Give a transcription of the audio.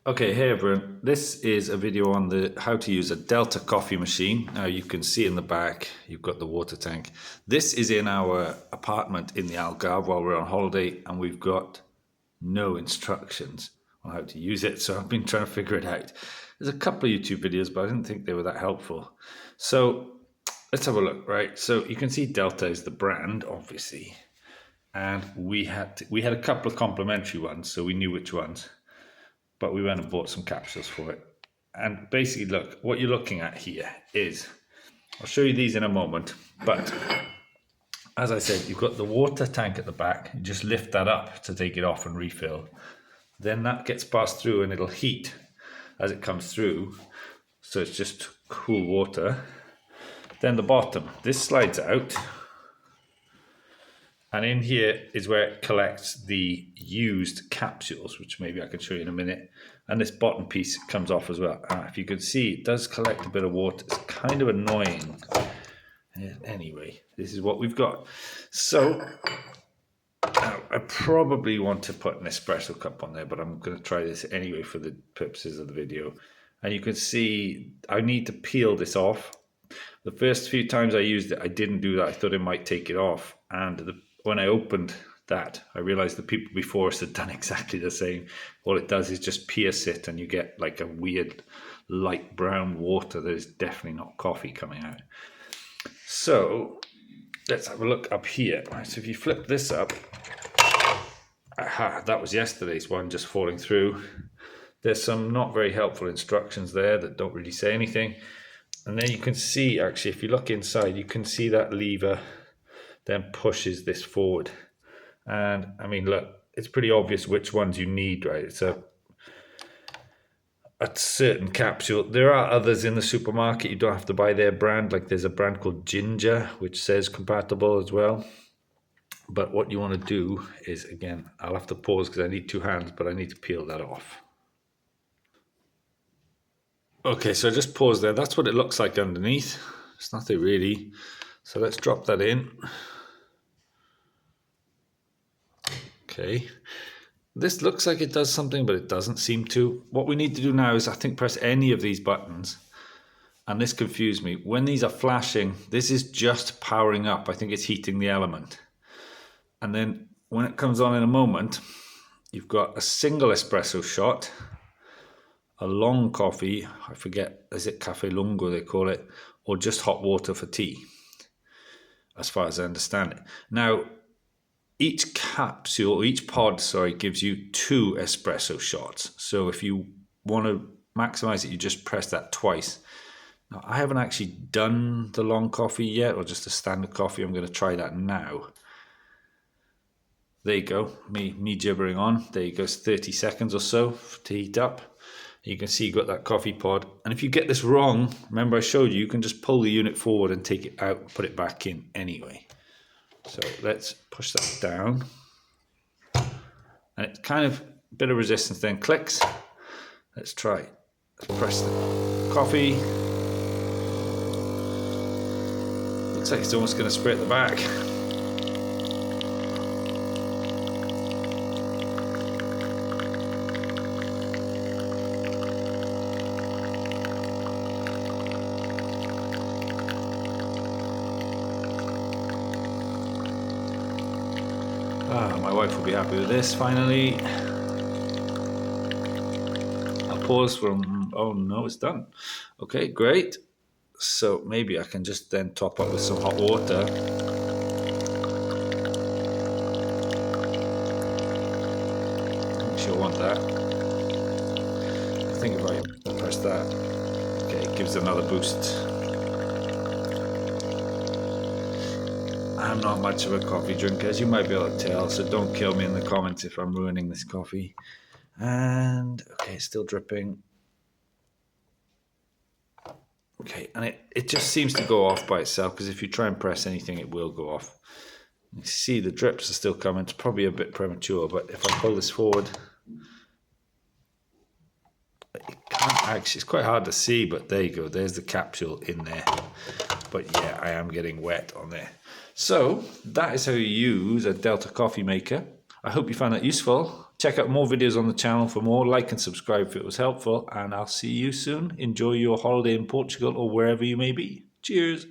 Okay, hey everyone. This is a video on the how to use a Delta coffee machine. Now you can see in the back, you've got the water tank. This is in our apartment in the Algarve while we're on holiday, and we've got no instructions on how to use it. So I've been trying to figure it out. There's a couple of YouTube videos, but I didn't think they were that helpful. So let's have a look, right? So you can see Delta is the brand, obviously. And we had a couple of complimentary ones, so we knew which ones. But we went and bought some capsules for it. And basically, look, what you're looking at here is, I'll show you these in a moment, but as I said, you've got the water tank at the back. You just lift that up to take it off and refill. Then that gets passed through and it'll heat as it comes through. So it's just cool water. Then the bottom, this slides out. And in here is where it collects the used capsules, which maybe I can show you in a minute. And this bottom piece comes off as well. If you can see, it does collect a bit of water. It's kind of annoying. Anyway, this is what we've got. So I probably want to put an espresso cup on there, but I'm going to try this anyway for the purposes of the video. And you can see I need to peel this off. The first few times I used it, I didn't do that. I thought it might take it off. And when I opened that, I realized the people before us had done exactly the same. All it does is just pierce it and you get like a weird light brown water that is definitely not coffee coming out. So let's have a look up here. Right, so if you flip this up, aha, that was yesterday's one just falling through. There's some not very helpful instructions there that don't really say anything. And then you can see, actually, if you look inside, you can see that lever then pushes this forward. And I mean, look, it's pretty obvious which ones you need, right? It's a certain capsule. There are others in the supermarket. You don't have to buy their brand. Like there's a brand called Ginger, which says compatible as well. But what you want to do is, again, I'll have to pause because I need two hands, but I need to peel that off. Okay, so just pause there. That's what it looks like underneath. It's nothing really. So let's drop that in. Okay, this looks like it does something, but it doesn't seem to. What we need to do now is, I think, press any of these buttons. And this confused me. When these are flashing, this is just powering up. I think it's heating the element. And then when it comes on in a moment, you've got a single espresso shot, a long coffee, I forget, is it cafe lungo they call it, or just hot water for tea, as far as I understand it. Now, each capsule, each pod, gives you 2 espresso shots. So if you want to maximize it, you just press that twice. Now, I haven't actually done the long coffee yet, or just a standard coffee. I'm going to try that now. There you go, me gibbering on. There you go, it's 30 seconds or so to heat up. You can see you've got that coffee pod. And if you get this wrong, remember I showed you, you can just pull the unit forward and take it out, put it back in anyway. So let's push that down. And it's kind of a bit of resistance, then clicks. Let's try it. Let's press the coffee. Looks like it's almost going to spray at the back. My wife will be happy with this, finally. I'll pause from, oh no, it's done. Okay, great. So maybe I can just then top up with some hot water. I'm sure I want that. I think if I press that, okay, it gives another boost. I'm not much of a coffee drinker, as you might be able to tell, so don't kill me in the comments if I'm ruining this coffee. And, okay, it's still dripping. Okay, and it just seems to go off by itself, because if you try and press anything, it will go off. You see the drips are still coming. It's probably a bit premature, but if I pull this forward, it can't actually, it's quite hard to see, but there you go. There's the capsule in there. But yeah, I am getting wet on there. So that is how you use a Delta coffee maker. I hope you found that useful. Check out more videos on the channel for more. Like and subscribe if it was helpful, and I'll see you soon. Enjoy your holiday in Portugal or wherever you may be. Cheers.